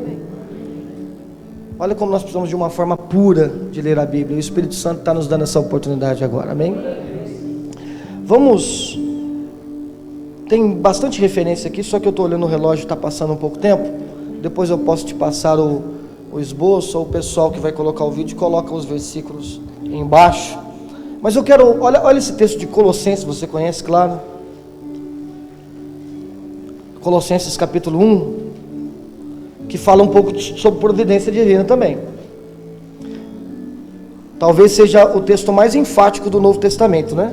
Olha como nós precisamos de uma forma pura de ler a Bíblia. O Espírito Santo está nos dando essa oportunidade agora. Amém? Vamos. Tem bastante referência aqui, só que eu estou olhando o relógio, está passando um pouco tempo. Depois eu posso te passar o esboço, ou o pessoal que vai colocar o vídeo coloca os versículos embaixo. Mas eu quero, olha esse texto de Colossenses, você conhece, claro. Colossenses capítulo 1, que fala um pouco sobre providência divina também. Talvez seja o texto mais enfático do Novo Testamento, né?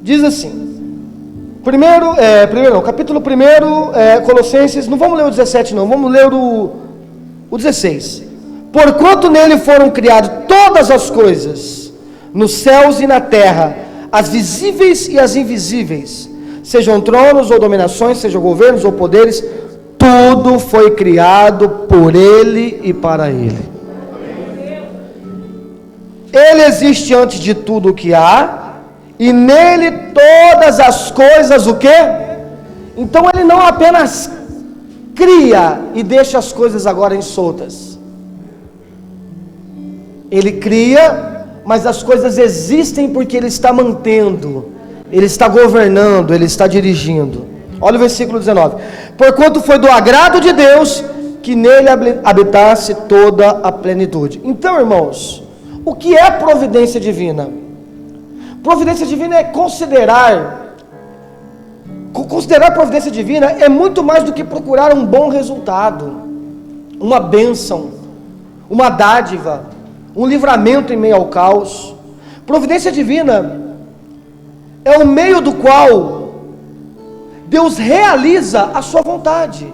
Diz assim, capítulo 1, Colossenses, não vamos ler o 17 não, vamos ler o 16. Porquanto nele foram criadas todas as coisas, nos céus e na terra, as visíveis e as invisíveis, sejam tronos ou dominações, sejam governos ou poderes, tudo foi criado por Ele e para Ele. Ele existe antes de tudo o que há, e nele todas as coisas, o quê? Então Ele não apenas cria e deixa as coisas agora soltas. Ele cria, mas as coisas existem porque Ele está mantendo, Ele está governando, Ele está dirigindo. Olha o versículo 19. Porquanto foi do agrado de Deus que nele habitasse toda a plenitude. Então, irmãos, o que é providência divina? Providência divina é considerar providência divina é muito mais do que procurar um bom resultado, uma bênção, uma dádiva, um livramento em meio ao caos. Providência divina é o meio do qual Deus realiza a sua vontade.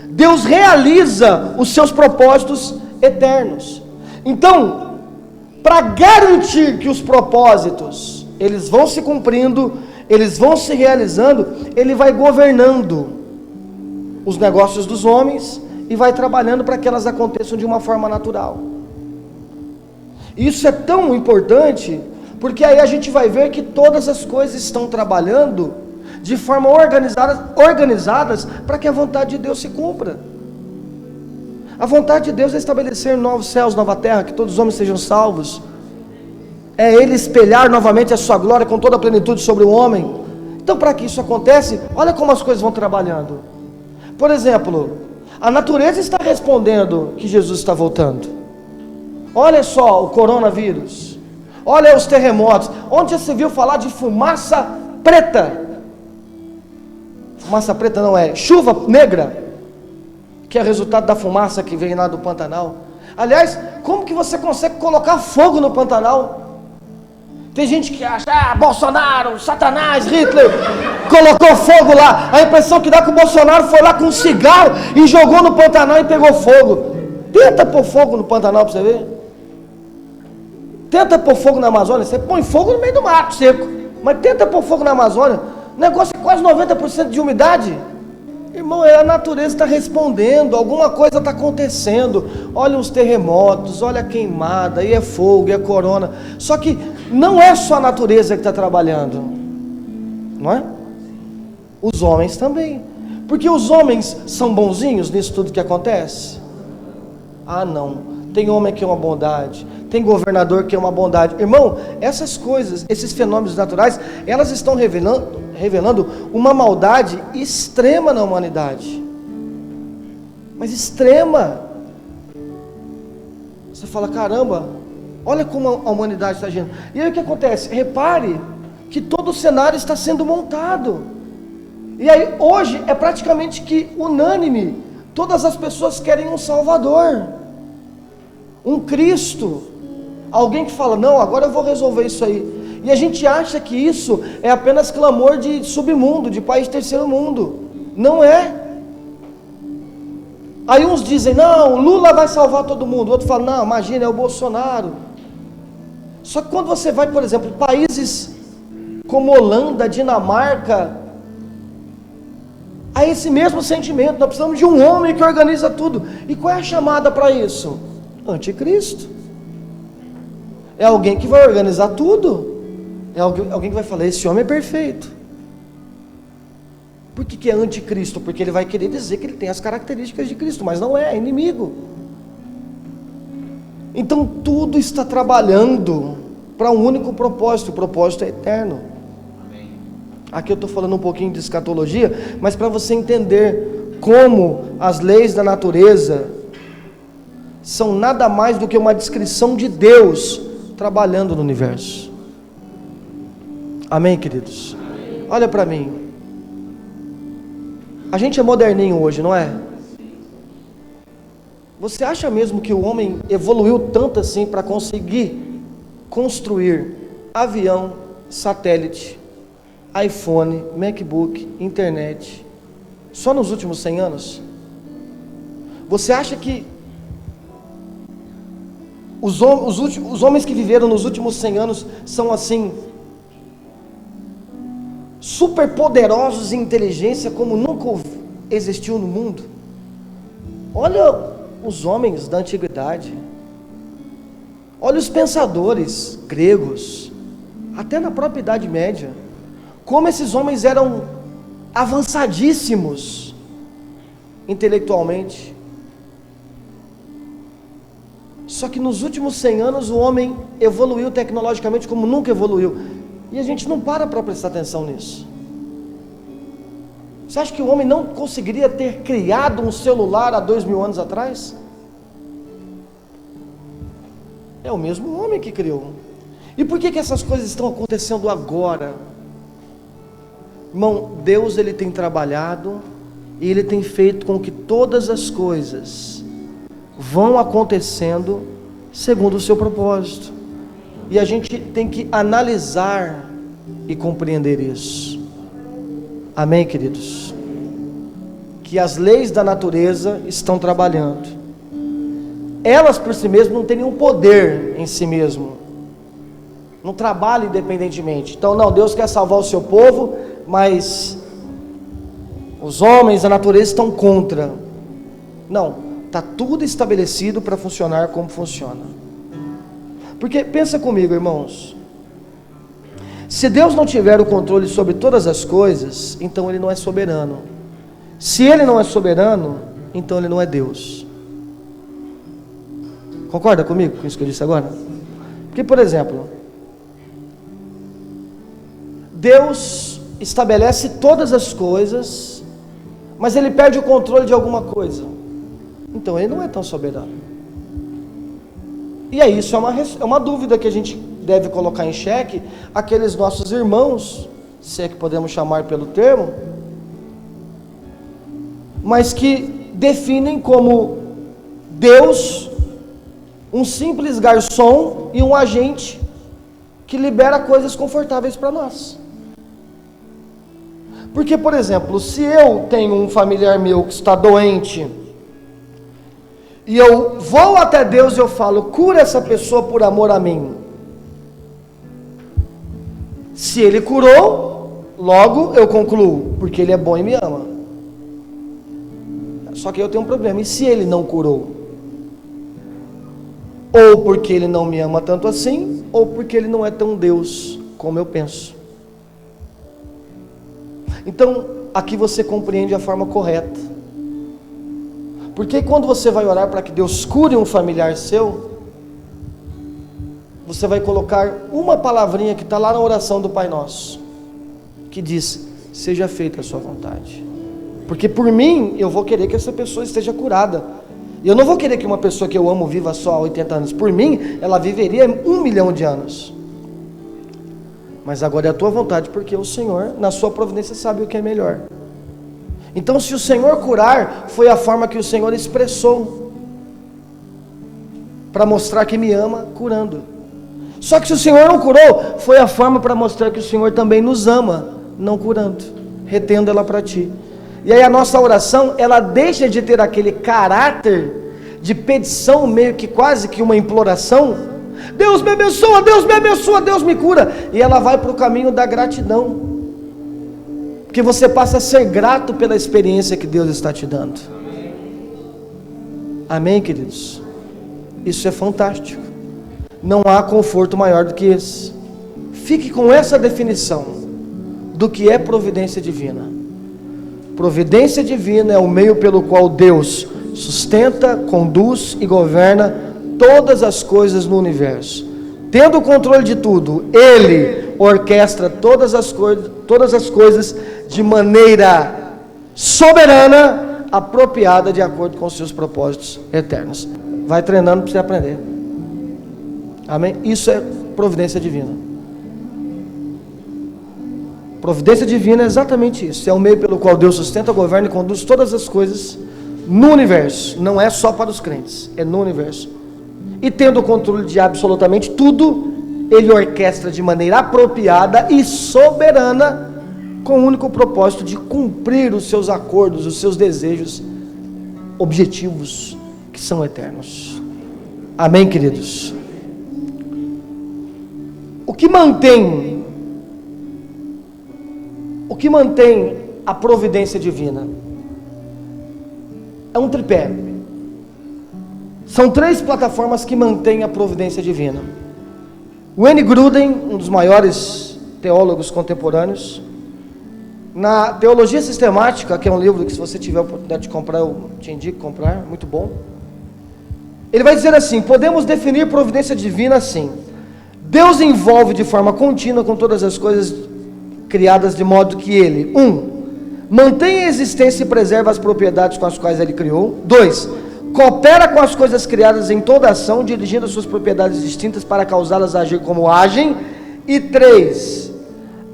Deus realiza os seus propósitos eternos. Então, para garantir que os propósitos, eles vão se cumprindo, eles vão se realizando, Ele vai governando os negócios dos homens e vai trabalhando para que elas aconteçam de uma forma natural. Isso é tão importante, porque aí a gente vai ver que todas as coisas estão trabalhando de forma organizadas para que a vontade de Deus se cumpra. A vontade de Deus é estabelecer novos céus, nova terra, que todos os homens sejam salvos. É Ele espelhar novamente a sua glória com toda a plenitude sobre o homem. Então, para que isso aconteça, olha como as coisas vão trabalhando. Por exemplo, a natureza está respondendo que Jesus está voltando. Olha só o coronavírus, olha os terremotos. Onde já se viu falar de fumaça preta? Fumaça preta não é, chuva negra, que é resultado da fumaça que vem lá do Pantanal. Aliás, como que você consegue colocar fogo no Pantanal? Tem gente que acha, Bolsonaro, Satanás, Hitler, colocou fogo lá. A impressão que dá que o Bolsonaro foi lá com um cigarro e jogou no Pantanal e pegou fogo. Tenta pôr fogo no Pantanal para você ver. Tenta pôr fogo na Amazônia, você põe fogo no meio do mato seco. Mas tenta pôr fogo na Amazônia, o negócio é quase 90% de umidade. Irmão, a natureza está respondendo, alguma coisa está acontecendo. Olha os terremotos, olha a queimada, e é fogo, e é corona. Só que não é só a natureza que está trabalhando, não é? Os homens também. Porque os homens são bonzinhos nisso tudo que acontece? Ah, não. Tem homem que é uma bondade, tem governador que é uma bondade. Irmão, essas coisas, esses fenômenos naturais, elas estão revelando uma maldade extrema na humanidade. Mas extrema. Você fala, caramba, olha como a humanidade está agindo. E aí o que acontece? Repare que todo o cenário está sendo montado. E aí hoje é praticamente que unânime. Todas as pessoas querem um Salvador, um Cristo, alguém que fala, não, agora eu vou resolver isso aí. E a gente acha que isso é apenas clamor de submundo, de país terceiro mundo. Não é. Aí uns dizem, não, Lula vai salvar todo mundo. O outro fala, não, imagina, é o Bolsonaro. Só que quando você vai, por exemplo, países como Holanda, Dinamarca, há esse mesmo sentimento. Nós precisamos de um homem que organiza tudo. E qual é a chamada para isso? Anticristo. É alguém que vai organizar tudo. É alguém que vai falar, esse homem é perfeito. Por que é anticristo? Porque ele vai querer dizer que ele tem as características de Cristo, mas não é inimigo. Então tudo está trabalhando para um único propósito, o propósito é eterno. Aqui eu estou falando um pouquinho de escatologia, mas para você entender como as leis da natureza são nada mais do que uma descrição de Deus trabalhando no universo. Amém, queridos? Amém. Olha para mim. A gente é moderninho hoje, não é? Você acha mesmo que o homem evoluiu tanto assim para conseguir construir avião, satélite, iPhone, MacBook, internet, só nos últimos 100 anos? Você acha que os homens que viveram nos últimos 100 anos são assim, super poderosos em inteligência como nunca existiu no mundo? Olha os homens da antiguidade, olha os pensadores gregos, até na própria Idade Média, como esses homens eram avançadíssimos intelectualmente. Só que nos últimos 100 anos o homem evoluiu tecnologicamente como nunca evoluiu, e a gente não para prestar atenção nisso. Você acha que o homem não conseguiria ter criado um celular há 2000 anos atrás? É o mesmo homem que criou. E por que essas coisas estão acontecendo agora? Irmão, Deus ele tem trabalhado e ele tem feito com que todas as coisas vão acontecendo segundo o seu propósito. E a gente tem que analisar e compreender isso. Amém, queridos? Que as leis da natureza estão trabalhando. Elas por si mesmas não têm nenhum poder em si mesmo. Não trabalham independentemente. Então não, Deus quer salvar o seu povo, mas os homens, a natureza estão contra. Não, está tudo estabelecido para funcionar como funciona. Porque pensa comigo, irmãos, se Deus não tiver o controle sobre todas as coisas, então Ele não é soberano. Se Ele não é soberano, então Ele não é Deus. Concorda comigo com isso que eu disse agora? Porque, por exemplo, Deus estabelece todas as coisas, mas Ele perde o controle de alguma coisa, então Ele não é tão soberano. E aí isso é uma dúvida que a gente deve colocar em xeque. Aqueles nossos irmãos, se é que podemos chamar pelo termo, mas que definem como Deus um simples garçom e um agente que libera coisas confortáveis para nós. Porque, por exemplo, se eu tenho um familiar meu que está doente, e eu vou até Deus e eu falo, cura essa pessoa por amor a mim. Se Ele curou, logo eu concluo, porque Ele é bom e me ama. Só que eu tenho um problema, e se Ele não curou? Ou porque Ele não me ama tanto assim, ou porque Ele não é tão Deus como eu penso. Então, aqui você compreende a forma correta. Porque quando você vai orar para que Deus cure um familiar seu, você vai colocar uma palavrinha que está lá na oração do Pai Nosso, que diz, seja feita a sua vontade. Porque por mim, eu vou querer que essa pessoa esteja curada. E eu não vou querer que uma pessoa que eu amo viva só 80 anos. Por mim, ela viveria 1 milhão de anos. Mas agora é a tua vontade, porque o Senhor, na sua providência, sabe o que é melhor. Então, se o Senhor curar, foi a forma que o Senhor expressou para mostrar que me ama, curando. Só que se o Senhor não curou, foi a forma para mostrar que o Senhor também nos ama, não curando, retendo ela para ti. E aí a nossa oração, ela deixa de ter aquele caráter de petição, meio que quase que uma imploração. Deus me abençoa, Deus me abençoa, Deus me cura. E ela vai para o caminho da gratidão. Porque você passa a ser grato pela experiência que Deus está te dando. Amém, queridos? Isso é fantástico. Não há conforto maior do que esse. Fique com essa definição do que é providência divina. Providência divina é o meio pelo qual Deus sustenta, conduz e governa todas as coisas no universo. Tendo o controle de tudo, Ele orquestra todas as coisas de maneira soberana, apropriada de acordo com os seus propósitos eternos. Vai treinando para você aprender. Amém? Isso é providência divina. Providência divina é exatamente isso. É o meio pelo qual Deus sustenta, governa e conduz todas as coisas no universo. Não é só para os crentes, é no universo. E tendo o controle de absolutamente tudo, Ele orquestra de maneira apropriada e soberana, com o único propósito de cumprir os seus acordos, os seus desejos, objetivos que são eternos. Amém, queridos? O que mantém a providência divina é um tripé. São 3 plataformas que mantêm a providência divina. Wayne Grudem, um dos maiores teólogos contemporâneos, na Teologia Sistemática, que é um livro que, se você tiver a oportunidade de comprar, eu te indico comprar, muito bom. Ele vai dizer assim: podemos definir providência divina assim: Deus envolve de forma contínua com todas as coisas criadas, de modo que Ele, 1. Mantém a existência e preserva as propriedades com as quais Ele criou. 2. Coopera com as coisas criadas em toda ação, dirigindo as suas propriedades distintas para causá-las a agir como agem. E 3.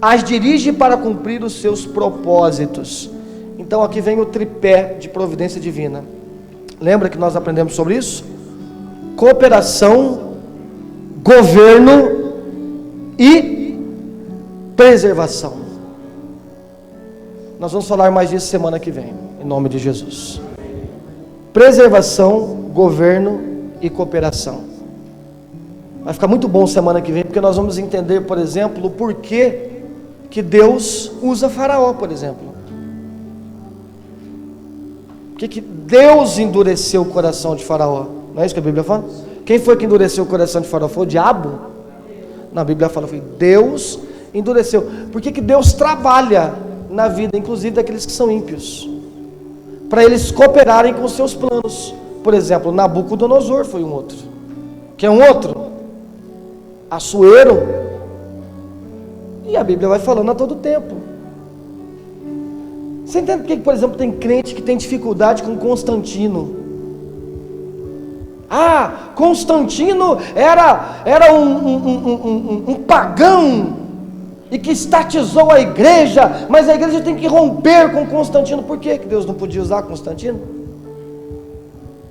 As dirige para cumprir os seus propósitos. Então aqui vem o tripé de providência divina. Lembra que nós aprendemos sobre isso? Cooperação, governo e preservação. Nós vamos falar mais disso semana que vem, em nome de Jesus. Preservação, governo e cooperação. Vai ficar muito bom semana que vem, porque nós vamos entender, por exemplo, o porquê que Deus usa Faraó, por exemplo. Por que Deus endureceu o coração de Faraó? Não é isso que a Bíblia fala? Quem foi que endureceu o coração de Faraó? Foi o diabo? Na Bíblia fala, foi Deus endureceu. Por que Deus trabalha na vida, inclusive daqueles que são ímpios, para eles cooperarem com os seus planos? Por exemplo, Nabucodonosor foi um outro. Que é um outro? Assuero. E a Bíblia vai falando a todo tempo. Você entende por que, por exemplo, tem crente que tem dificuldade com Constantino? Ah, Constantino era um pagão e que estatizou a igreja, mas a igreja tem que romper com Constantino. Por que Deus não podia usar Constantino?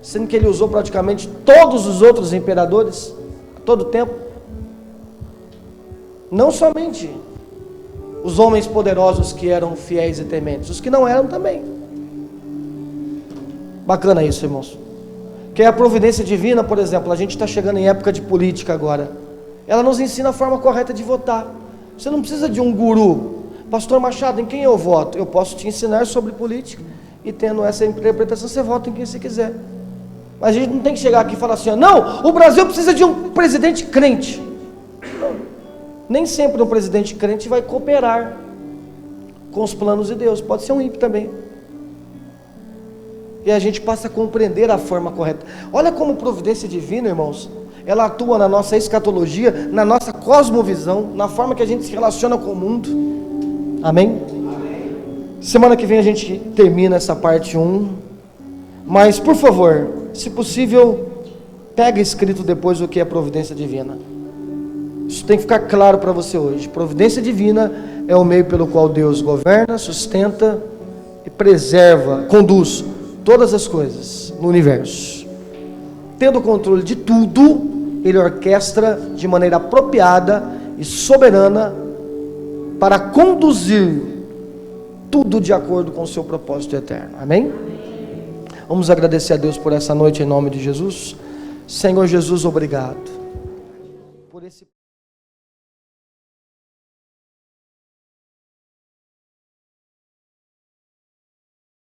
Sendo que ele usou praticamente todos os outros imperadores, a todo tempo. Não somente os homens poderosos que eram fiéis e tementes, os que não eram também. Bacana isso, irmãos. Que é a providência divina, por exemplo. A gente está chegando em época de política agora. Ela nos ensina a forma correta de votar. Você não precisa de um guru. Pastor Machado, em quem eu voto? Eu posso te ensinar sobre política, e tendo essa interpretação, você vota em quem você quiser. Mas a gente não tem que chegar aqui e falar assim: não, o Brasil precisa de um presidente crente. Não. Nem sempre um presidente crente vai cooperar com os planos de Deus. Pode ser um ímpio também. E a gente passa a compreender a forma correta. Olha como providência divina, irmãos, ela atua na nossa escatologia, na nossa cosmovisão, na forma que a gente se relaciona com o mundo. Amém? Amém. Semana que vem a gente termina essa parte 1. Mas, por favor, Se possível, pega escrito depois o que é providência divina. Isso tem que ficar claro para você hoje. Providência divina é o meio pelo qual Deus governa, sustenta e preserva, conduz todas as coisas no universo. Tendo o controle de tudo, Ele orquestra de maneira apropriada e soberana para conduzir tudo de acordo com o seu propósito eterno. Amém? Vamos agradecer a Deus por essa noite em nome de Jesus. Senhor Jesus, obrigado.